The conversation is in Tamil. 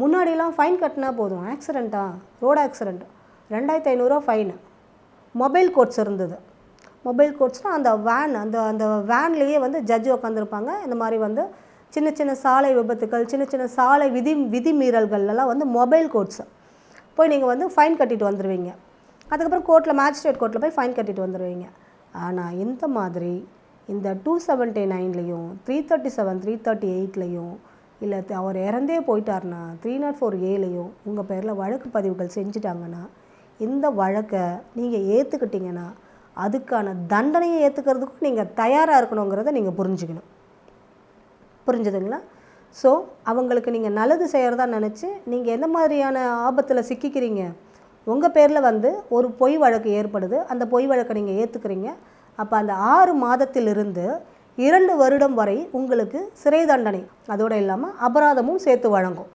முன்னாடிலாம் ஃபைன் கட்டினா போதும், ஆக்சிடெண்ட்டா, road accident 2500 fine. Mobile courts இருந்தது. மொபைல் கோர்ட்ஸ்னால் அந்த வேன் அந்த அந்த வேன்லேயே வந்து ஜட்ஜு உட்காந்துருப்பாங்க. இந்த மாதிரி வந்து சின்ன சின்ன சாலை விபத்துக்கள், சின்ன சின்ன சாலை விதிமீறல்கள்லாம் வந்து மொபைல் கோர்ட்ஸு போய் நீங்கள் வந்து ஃபைன் கட்டிட்டு வந்துடுவீங்க. அதுக்கப்புறம் கோர்ட்டில் மேஜிஸ்ட்ரேட் கோர்ட்டில் போய் ஃபைன் கட்டிட்டு வந்துடுவீங்க. ஆனால் இந்த மாதிரி இந்த 279லேயும் 337 338லேயும் இல்லை அவர் இறந்தே போயிட்டார்னா 304Aலையும் உங்கள் பேரில் வழக்கு பதிவுகள் செஞ்சுட்டாங்கன்னா இந்த வழக்கை நீங்கள் ஏற்றுக்கிட்டிங்கன்னா அதுக்கான தண்டனையை ஏற்றுக்கிறதுக்கும் நீங்கள் தயாராக இருக்கணுங்கிறத நீங்கள் புரிஞ்சுக்கணும். புரிஞ்சுதுங்களா? ஸோ அவங்களுக்கு நீங்கள் நல்லது செய்கிறதா நினச்சி நீங்கள் எந்த மாதிரியான ஆபத்தில் சிக்கிக்கிறீங்க, உங்கள் பேரில் வந்து ஒரு பொய் வழக்கு ஏற்படுது, அந்த பொய் வழக்கை நீங்கள் ஏற்றுக்கிறீங்க. அப்போ அந்த 6 மாதத்திலிருந்து 2 வருடம் வரை உங்களுக்கு சிறை தண்டனை, அதோடு இல்லாமல் அபராதமும் சேர்த்து வழங்கும்.